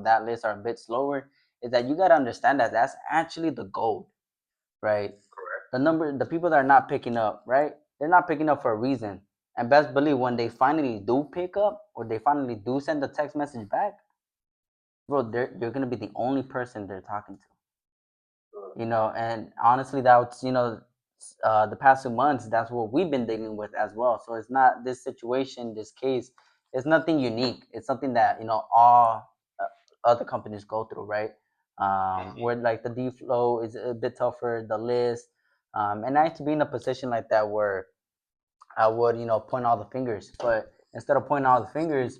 that list are a bit slower, is that you got to understand that that's actually the goal, right? The people that are not picking up, right? They're not picking up for a reason. And best believe when they finally do pick up or they finally do send the text message back, bro, you're gonna be the only person they're talking to. And honestly, that's the past 2 months, that's what we've been dealing with as well. So it's not this situation, this case, it's nothing unique. It's something that all other companies go through, right? Where like the D flow is a bit tougher, the list, and I used to be in a position like that where I would point all the fingers, but instead of pointing all the fingers,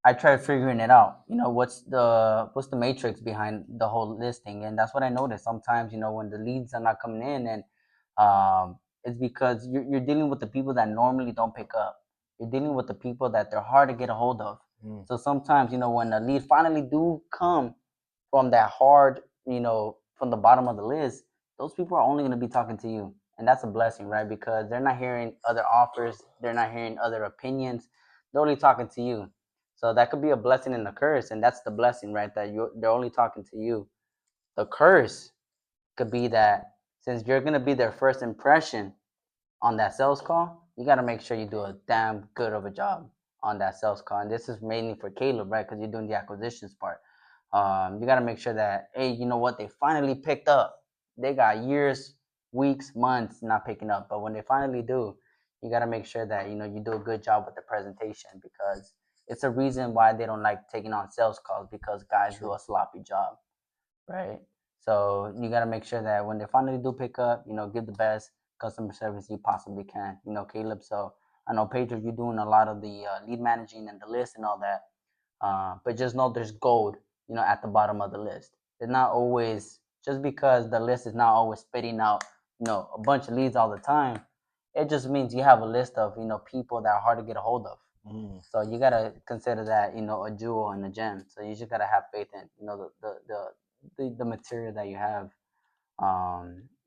I tried figuring it out. What's the matrix behind the whole listing, and that's what I noticed. Sometimes, when the leads are not coming in, and it's because you're dealing with the people that normally don't pick up. You're dealing with the people that they're hard to get a hold of. So sometimes, when the lead finally do come from that hard, from the bottom of the list, those people are only going to be talking to you, and that's a blessing, right? Because they're not hearing other offers, they're not hearing other opinions. They're only talking to you. So that could be a blessing and a curse, and that's the blessing, right? That they're only talking to you. The curse could be that since you're gonna be their first impression on that sales call, you gotta make sure you do a damn good of a job on that sales call. And this is mainly for Caleb, right? Because you're doing the acquisitions part. You gotta make sure that, hey, you know what? They finally picked up. They got years, weeks, months not picking up, but when they finally do, you gotta make sure that you do a good job with the presentation, because it's a reason why they don't like taking on sales calls, because guys do a sloppy job, right? So you got to make sure that when they finally do pick up, give the best customer service you possibly can, Caleb. So I know, Pedro, you're doing a lot of the lead managing and the list and all that. But just know there's gold, at the bottom of the list. It's not always, just because the list is not always spitting out, a bunch of leads all the time. It just means you have a list of, people that are hard to get a hold of. So you gotta consider that, a jewel and a gem. So you just gotta have faith in, the material that you have.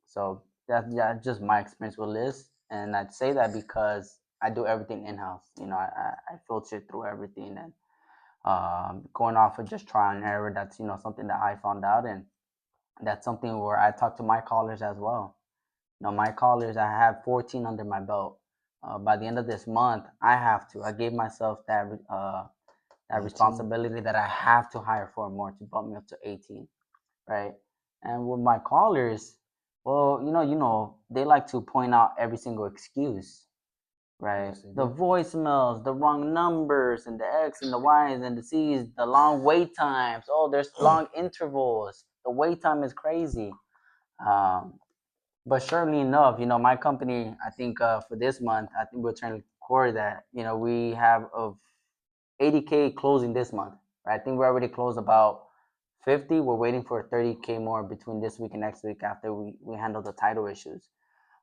So that's just my experience with lists, and I'd say that because I do everything in house. I filter through everything, and going off of just trial and error. That's something that I found out, and that's something where I talk to my callers as well. My callers, I have 14 under my belt. By the end of this month, I gave myself that responsibility that I have to hire 4 more to bump me up to 18, right? And with my callers, well, they like to point out every single excuse, right? The voicemails, the wrong numbers, and the X and the Y's and the C's, the long wait times. Oh, there's long intervals. The wait time is crazy. Um, but surely enough, my company, I think for this month, I think we're trying to core that, we have of 80K closing this month, right? I think we already closed about 50. We're waiting for 30K more between this week and next week after we handle the title issues.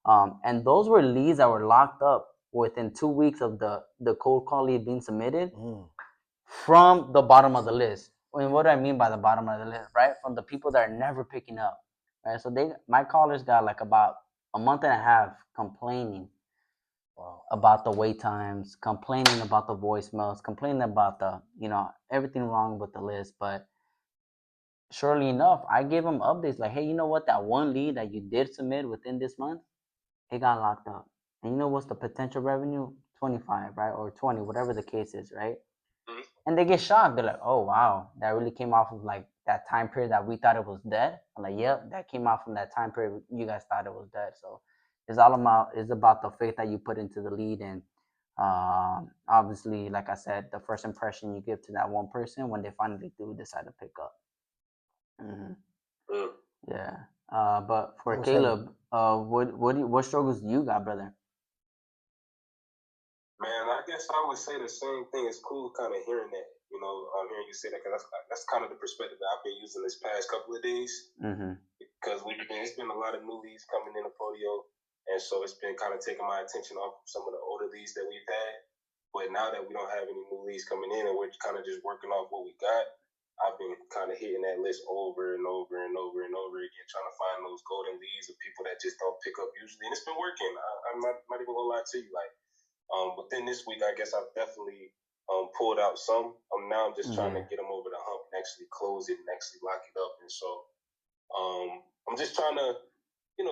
And those were leads that were locked up within 2 weeks of the cold call lead being submitted from the bottom of the list. I mean, what do I mean by the bottom of the list, right? From the people that are never picking up, right? So my callers got like about a month and a half complaining about the wait times, complaining about the voicemails, complaining about the, everything wrong with the list. But surely enough, I gave them updates like, hey, you know what? That one lead that you did submit within this month, it got locked up. And you know what's the potential revenue? 25, right? Or 20, whatever the case is, right? And they get shocked. They're like, oh, wow, that really came off of like that time period that we thought it was dead. I'm like, yep, that came out from that time period you guys thought it was dead. So it's about the faith that you put into the lead. And obviously, like I said, the first impression you give to that one person when they finally do decide to pick up. Yeah. But for Caleb, what struggles do you got, brother? Man, I guess I would say the same thing. It's cool kind of hearing that, hearing you say that, because that's kind of the perspective that I've been using this past couple of days. Because it's been a lot of new leads coming in the Podio, and so it's been kind of taking my attention off some of the older leads that we've had. But now that we don't have any new leads coming in, and we're kind of just working off what we got, I've been kind of hitting that list over and over and over and over again, trying to find those golden leads of people that just don't pick up usually, and it's been working. I'm not even gonna lie to you, like. Within this week, I guess I've definitely pulled out some. Now I'm just trying to get them over the hump and actually close it and actually lock it up. And so I'm just trying to,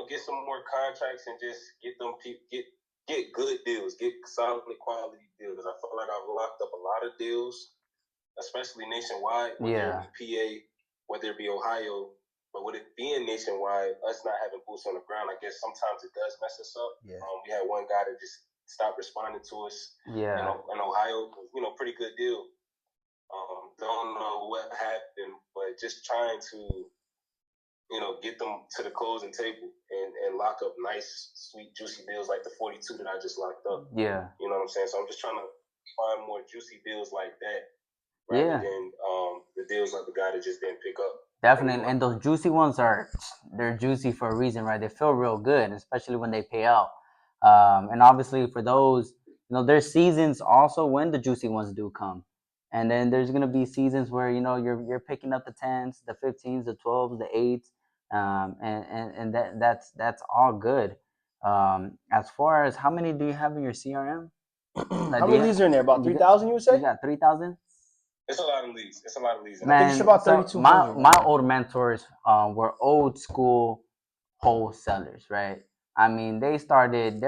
get some more contracts and just get them get good deals, get solid quality deals. I feel like I've locked up a lot of deals, especially nationwide, whether it be PA, whether it be Ohio. But with it being nationwide, us not having boots on the ground, I guess sometimes it does mess us up. Yeah. We had one guy that just stopped responding to us. Yeah. In Ohio, pretty good deal. Don't know what happened, but just trying to, get them to the closing table and lock up nice, sweet, juicy deals like the 42 that I just locked up. Yeah. You know what I'm saying? So I'm just trying to find more juicy deals like that rather than the deals like the guy that just didn't pick up. Definitely, and those juicy ones they're juicy for a reason, right? They feel real good, especially when they pay out. And obviously for those, there's seasons also when the juicy ones do come. And then there's gonna be seasons where you're picking up the 10s, the 15s, the 12s, the 8s, and that's all good. As far as how many do you have in your CRM? How many leads are in there? About 3,000, you would say? You got 3,000. It's a lot of leads. It's a lot of leads. Man, I think it's about 3,200. My old mentors were old school wholesalers, right? I mean, they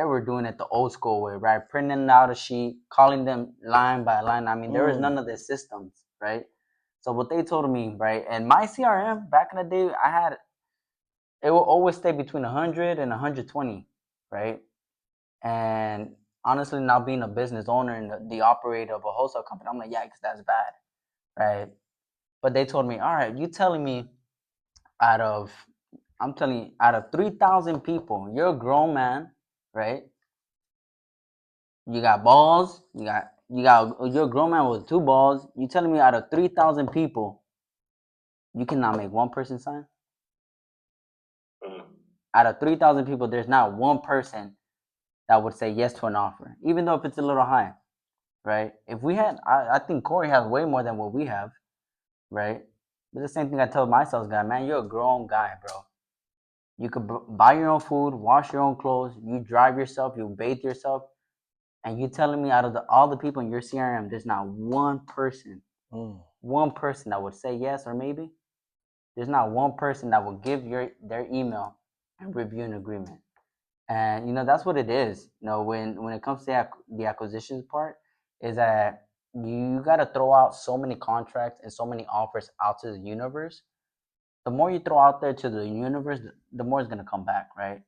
were doing it the old school way, right? Printing out a sheet, calling them line by line. I mean, there was none of the systems, right? So what they told me, right? And my CRM back in the day, it will always stay between 100 and 120, right? And honestly, now being a business owner and the operator of a wholesale company, I'm like, yeah, because that's bad, right? But they told me, all right, you telling me out of 3,000 people, you're a grown man, right? You got balls. You're a grown man with 2 balls. You telling me out of 3,000 people, you cannot make one person sign? Out of 3,000 people, there's not one person that would say yes to an offer, even though if it's a little high, right? If we had, I think Corey has way more than what we have, right? But the same thing I tell my sales guy, man, you're a grown guy, bro. You could buy your own food, wash your own clothes, you drive yourself, you bathe yourself, and you telling me out of all the people in your CRM, there's not one person that would say yes or maybe? There's not one person that will give their email and review an agreement. And that's what it is. When it comes to the acquisitions part, is that you got to throw out so many contracts and so many offers out to the universe. The more you throw out there to the universe, the more it's gonna come back, right?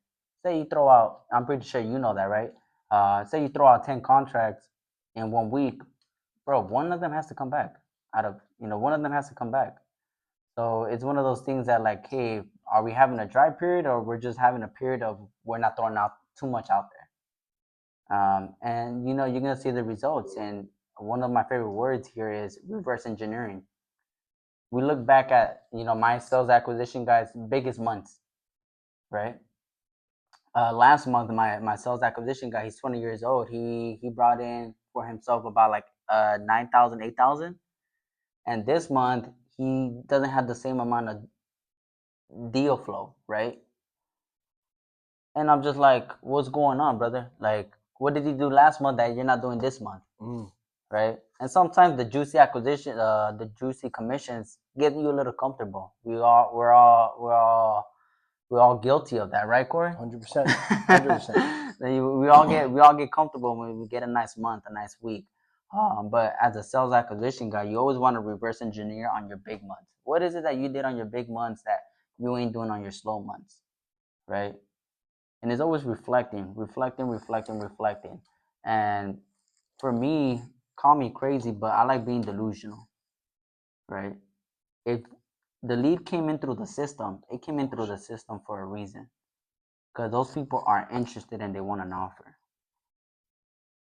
Say you throw out, I'm pretty sure you know that, right? Say you throw out 10 contracts in 1 week, bro. One of them has to come back. One of them has to come back. So it's one of those things that like, hey, are we having a dry period or we're just having a period of we're not throwing out too much out there? And you're gonna see the results. And one of my favorite words here is reverse engineering. We look back at my sales acquisition guy's biggest months, right? Last month, my sales acquisition guy, he's 20 years old. He brought in for himself about like 9,000, 8,000, and this month he doesn't have the same amount of deal flow, right? And I'm just like, what's going on, brother? Like, what did he do last month that you're not doing this month? Right? And sometimes the juicy acquisition, the juicy commissions get you a little comfortable. We're all guilty of that, right, Corey? 100%. 100%. we all get comfortable when we get a nice month, a nice week. But as a sales acquisition guy, you always want to reverse engineer on your big months. What is it that you did on your big months that you ain't doing on your slow months, right? And it's always reflecting. And for me, call me crazy, but I like being delusional, right? If the lead came in through the system, it came in through the system for a reason, because those people are interested and they want an offer,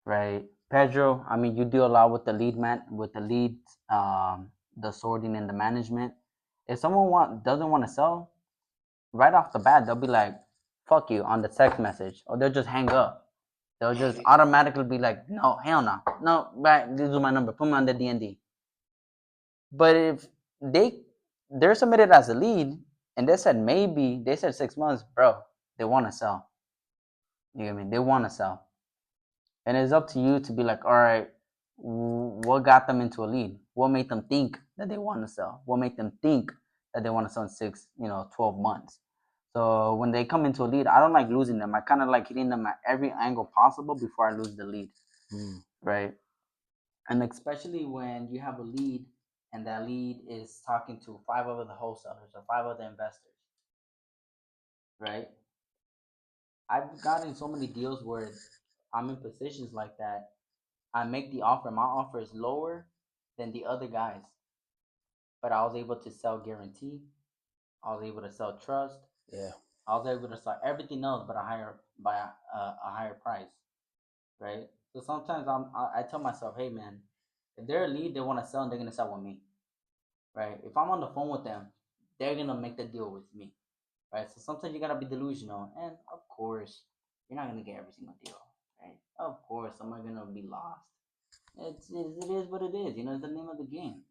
right? Pedro, I mean, you deal a lot with the leads, the sorting and the management. If someone doesn't want to sell, right off the bat, they'll be like, "Fuck you" on the text message, or they'll just hang up. They'll just automatically be like, "No, hell no, no, right, this is my number. Put me on the DND." But if they're submitted as a lead and they said 6 months, bro, they want to sell. You know what I mean? They want to sell. And it's up to you to be like, all right, what got them into a lead? What made them think that they want to sell? What made them think that they want to sell in 12 months? So when they come into a lead, I don't like losing them. I kind of like hitting them at every angle possible before I lose the lead, right? And especially when you have a lead and that lead is talking to 5 other wholesalers or 5 other investors, right? I've gotten so many deals where I'm in positions like that. I make the offer. My offer is lower than the other guys, but I was able to sell guarantee. I was able to sell trust. Yeah. I was able to sell everything else, but a higher price, right? So sometimes I tell myself, hey man, if they're a lead, they want to sell, and they're gonna sell with me, right? If I'm on the phone with them, they're gonna make the deal with me, right? So sometimes you gotta be delusional, and of course, you're not gonna get every single deal, right? Of course, some are gonna be lost. It is what it is. It's the name of the game.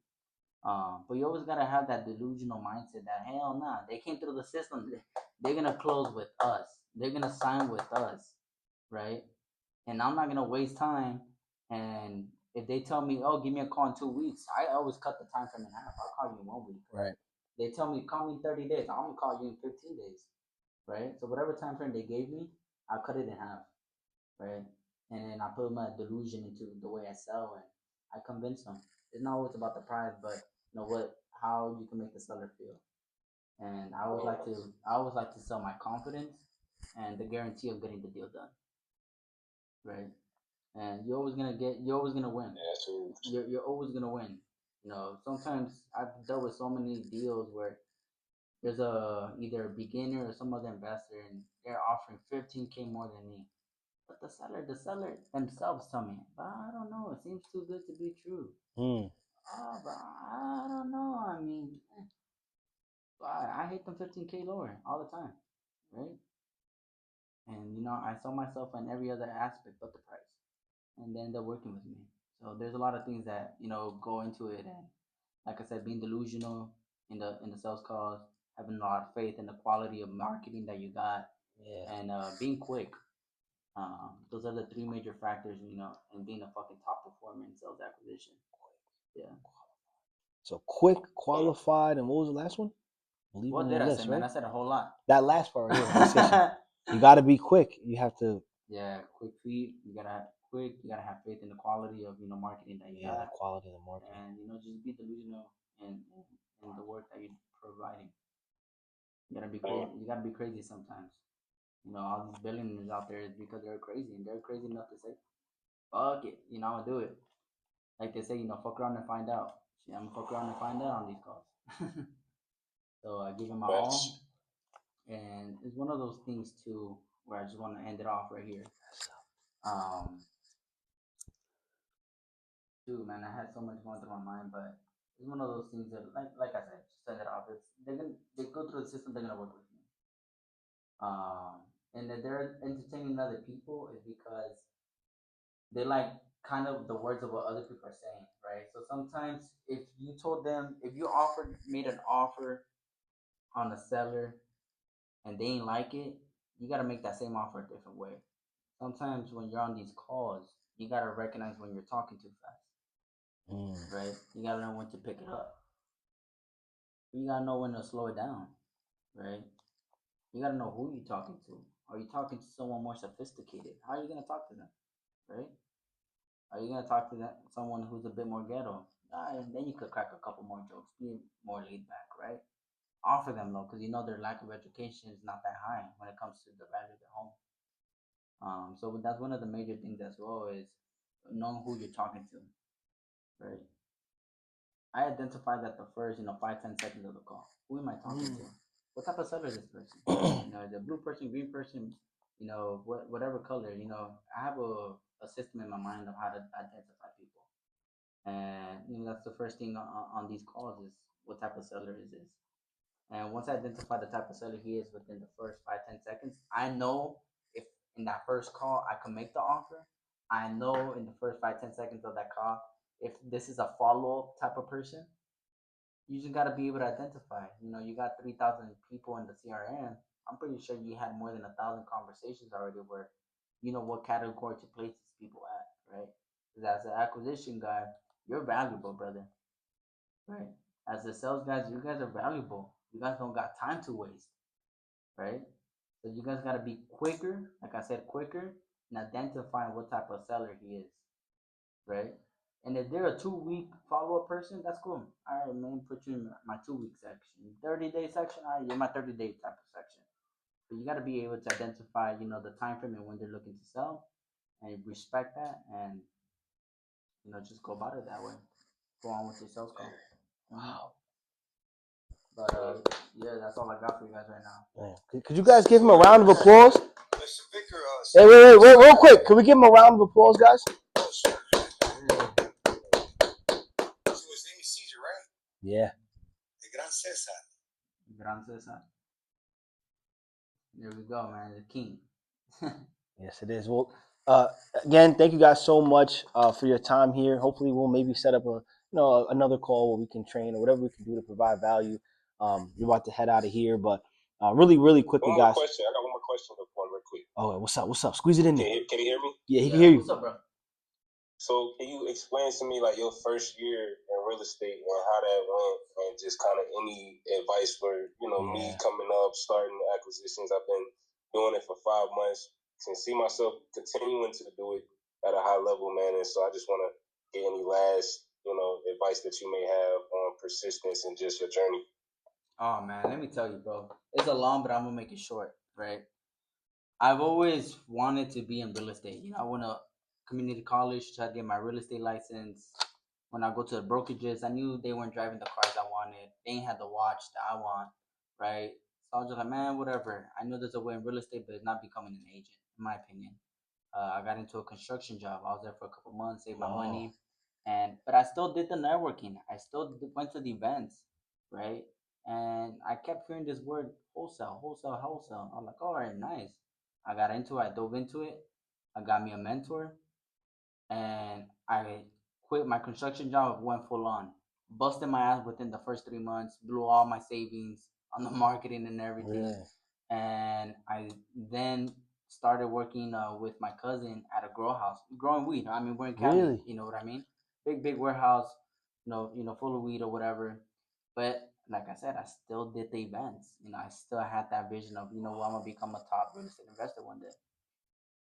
But you always gotta have that delusional mindset that hell nah, they came through the system. They're gonna close with us. They're gonna sign with us, right? And I'm not gonna waste time. And if they tell me, oh, give me a call in 2 weeks, I always cut the time frame in half. I'll call you in 1 week. Right. They tell me call me in 30 days. I'm gonna call you in 15 days, right? So whatever time frame they gave me, I cut it in half, right? And then I put my delusion into the way I sell, and I convince them. It's not always about the price, but how you can make the seller feel. And I always like to sell my confidence and the guarantee of getting the deal done, right? And you're always gonna win. Yeah, so You're always gonna win. Sometimes I've dealt with so many deals where there's either a beginner or some other investor, and they're offering 15K more than me. But the seller themselves tell me, but I don't know. It seems too good to be true. Oh, but I don't know. I mean, I hate them 15K lower all the time, right? And I saw myself in every other aspect but the price, and then they're working with me. So there's a lot of things that go into it, and like I said, being delusional in the sales calls, having a lot of faith in the quality of marketing that you got, Yeah. and being quick. Those are the 3 major factors, in being a fucking top performer in sales acquisition. Yeah. So quick, qualified, and what was the last one? Leave What on did the I say, list, man? right? I said a whole lot. That last part right here, decision. You got to be quick. You have to. Yeah, quick feet. You gotta have quick. You gotta have faith in the quality of marketing that you Yeah, the got, quality of the marketing. and just be delusional in the work that you're providing. You gotta be crazy. You gotta be crazy sometimes. All these billionaires out there is because they're crazy, and they're crazy enough to say, "Fuck it," I'm gonna do it. Like they say, fuck around and find out. Shit, I'm gonna fuck around and find out on these calls. So I give it my all, and it's one of those things too where I just want to end it off right here. Dude, man, I had so much going through my mind, but it's one of those things that, like I said, just end it off. They go through the system, they're gonna work with me. And that they're entertaining other people is because they like kind of the words of what other people are saying, right? So sometimes if you made an offer on a seller and they ain't like it, you gotta make that same offer a different way. Sometimes when you're on these calls, you gotta recognize when you're talking too fast, right? You gotta know when to pick it up. You gotta know when to slow it down, right? You gotta know who you're talking to. Are you talking to someone more sophisticated? How are you gonna talk to them, right? Are you gonna talk to someone who's a bit more ghetto? And then you could crack a couple more jokes, be more laid back, right? Offer them though, because their lack of education is not that high when it comes to the value of their home. So that's one of the major things as well is knowing who you're talking to, right? I identified that the first, 5-10 seconds of the call. Who am I talking to? What type of seller is this person? Is it a blue person, green person, whatever color. I have a system in my mind of how to identify people. And that's the first thing on these calls is what type of seller is this. And once I identify the type of seller he is within the first 5-10 seconds, I know if in that first call I can make the offer. I know in the first 5-10 seconds of that call if this is a follow up type of person. You just gotta be able to identify. You got 3,000 people in the CRM. I'm pretty sure you had more than 1,000 conversations already where you know what category to place these people at, right? Because as an acquisition guy, you're valuable, brother. Right? As the sales guys, you guys are valuable. You guys don't got time to waste. Right? So you guys gotta be quicker, like I said, quicker in identifying what type of seller he is. Right? And if they're a 2 week follow up person, that's cool. All right, man, put you in my 2 week section. 30-day section, all right, you're my 30-day type of section. But you got to be able to identify, the time frame and when they're looking to sell, and respect that, and just go about it that way. Go on with your sales call. Wow. But yeah, that's all I got for you guys right now. Man. Could you guys give him a round of applause? Hey, wait, real quick. Can we give him a round of applause, guys? So his name is Cesar, right? Yeah. The Gran Cesar. Gran Cesar. There we go, man. The king. Yes, it is. Well, again, thank you guys so much for your time here. Hopefully, we'll maybe set up another call where we can train or whatever we can do to provide value. We're about to head out of here, but really, really quickly, one more guys. Question. I got one more question for real quick. Oh, what's up? What's up? Squeeze it in there. Can you hear me? Yeah, he can hear you. What's up, bro? So can you explain to me like your first year in real estate and how that went, and just kind of any advice for me coming up, starting acquisitions? I've been doing it for 5 months. Can see myself continuing to do it at a high level, man. And so I just want to get any last advice that you may have on persistence and just your journey. Oh man, let me tell you, bro. It's a long, but I'm gonna make it short, right? I've always wanted to be in real estate. I went to community college to get my real estate license. When I go to the brokerages, I knew they weren't driving the cars I wanted. They ain't had the watch that I want, right? So I was just like, man, whatever. I know there's a way in real estate, but it's not becoming an agent, in my opinion. I got into a construction job. I was there for a couple months, saved my money, but I still did the networking. I still went to the events, right? And I kept hearing this word wholesale, wholesale, wholesale. I'm like, all right, nice. I got into it. I dove into it. I got me a mentor, and I quit my construction job. Went full on, busted my ass within the first 3 months. Blew all my savings on the marketing and everything, and I then started working with my cousin at a grow house, growing weed. I mean, we're in Cali, Really? you know what I mean? Big warehouse, full of weed or whatever. But like I said, I still did the events. I still had that vision of, I'm gonna become a top real estate investor one day.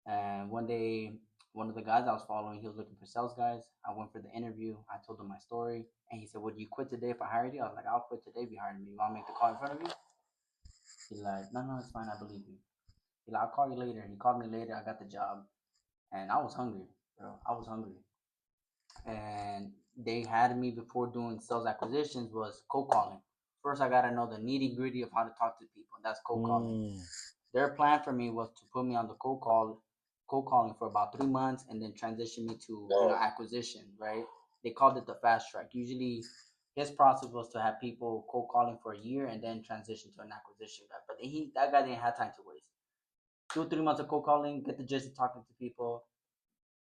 And one day, one of the guys I was following, he was looking for sales guys. I went for the interview. I told him my story, and he said, "Would you quit today if I hired you?" I was like, "I'll quit today if you hired me. You want to make the call in front of you?" He's like, "No, it's fine. I believe you." He's like, "I'll call you later." He called me later. I got the job, and I was hungry, bro. I was hungry, and they had me before doing sales acquisitions was cold calling. First, I gotta know the nitty gritty of how to talk to people. That's cold calling. Their plan for me was to put me on the cold calling for about 3 months, and then transition me to acquisition. Right? They called it the fast track. Usually, his process was to have people cold calling for a year and then transition to an acquisition guy. But that guy didn't have time to waste. 2 3 months of cold calling, get the gist of talking to people,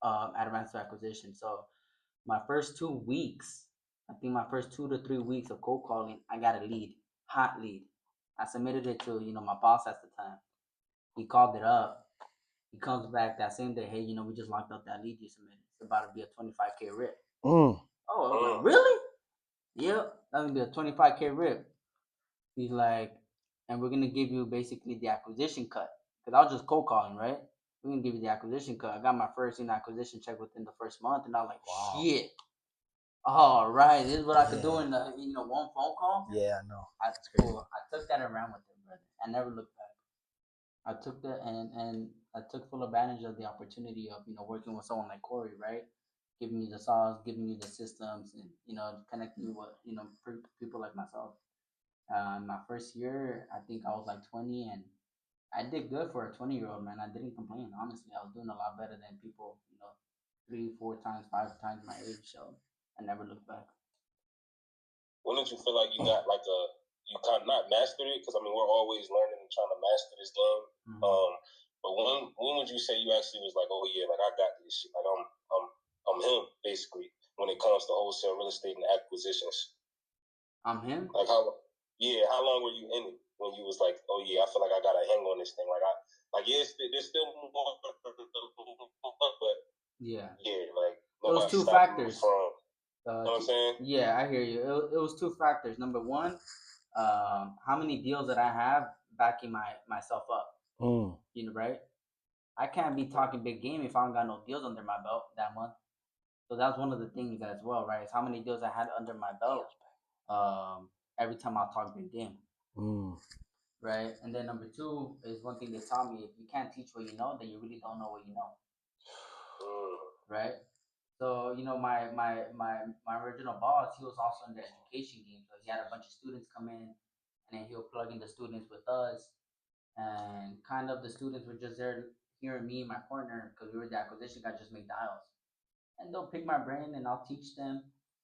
advance to acquisition. So my first 2 weeks, I think my first 2 to 3 weeks of cold calling, I got a lead, hot lead. I submitted it to my boss at the time. He called it up. He comes back that same day. Hey, we just locked up that lead you submitted. It's about to be a 25K rip. Oh, I was like, really? Yep, that's gonna be a 25K rip. He's like, and we're gonna give you basically the acquisition cut, because I was just cold calling, right? We're gonna give you the acquisition cut. I got my first acquisition check within the first month, and I was like, shit. All right, this is what I could do in one phone call. Yeah, I know. I took that and ran with it, brother. I never looked back. I took that and I took full advantage of the opportunity of working with someone like Corey, right? Giving me the sauce, giving me the systems, and connecting me with people like myself. My first year, I think I was like 20, and I did good for a 20-year-old man. I didn't complain. Honestly, I was doing a lot better than people, 3 4 times 5 times my age. So I never looked back. When did you feel like you got like you kind of not mastered it? Because I mean, we're always learning and trying to master this game. Mm-hmm. But when would you say you actually was like, oh yeah, like I got this shit. Like I'm him basically when it comes to wholesale real estate and acquisitions. I'm him. Like how long were you in it when you was like, oh yeah, I feel like I got a hang on this thing. Like yes, there's still more, but yeah, like It was two factors. From, you know what I'm saying? Yeah, I hear you. It was two factors. Number one, how many deals that I have backing myself up. You know, right? I can't be talking big game if I don't got no deals under my belt that month. So that's one of the things as well, right? It's how many deals I had under my belt every time I talk big game. Right? And then number two is one thing they taught me: if you can't teach what you know, then you really don't know what you know. Right? So, you know, my original boss, he was also in the education game. So he had a bunch of students come in, and then he'll plug in the students with us. And kind of the students were just there hearing me and my partner, because we were the acquisition guy, just make dials. And they'll pick my brain, and I'll teach them.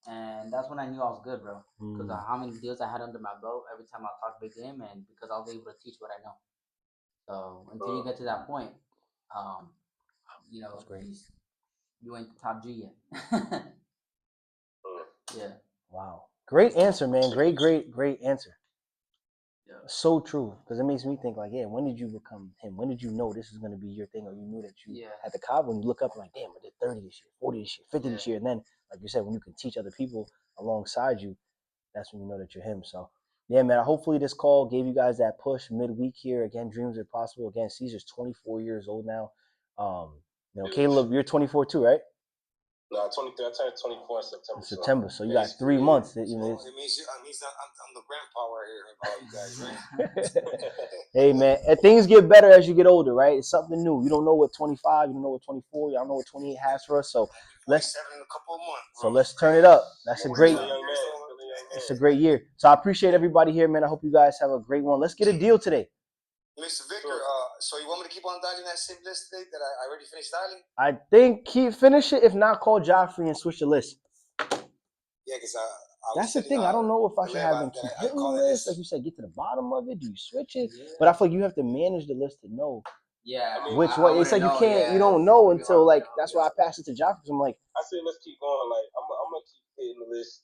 And that's when I knew I was good, bro. Because of how many deals I had under my belt every time I talk big game, and because I was able to teach what I know. So until you get to that point, you know, you ain't the top G yet. Yeah. Wow. Great answer, man. Great answer. Yeah. So true. Because it makes me think like, yeah, when did you become him? When did you know this was going to be your thing, or you knew that you had the cob? When you look up like, damn, I did 30 this year, 40 this year, 50 this year. And then, like you said, when you can teach other people alongside you, that's when you know that you're him. So, yeah, man, hopefully this call gave you guys that push midweek here. Again, dreams are possible. Again, Cesar's 24 years old now. You know, Caleb, you're 24 too, right? No, 23. I turned 24 in September. So you got 3 months. It means I'm the grandpa right here. You guys, right? Hey, man, and things get better as you get older, right? It's something new. You don't know what 25, you don't know what 24, you don't know what 28 has for us. So let's in a couple of months. So let's turn it up. That's a great. It's a great year. So I appreciate everybody here, man. I hope you guys have a great one. Let's get a deal today. Mr. Victor, so you want me to keep on dialing that same list today that I already finished dialing? I think finish it. If not, call Joffrey and switch the list. Yeah, because that's the thing. I don't know if I should have them keep hitting the list. Like you said, get to the bottom of it. Do you switch it? Yeah. But I feel like you have to manage the list to know. Yeah. Which way? It's like you can't. You don't know until like. That's why I passed it to Joffrey. I'm like. I said let's keep going. Like I'm gonna keep hitting the list.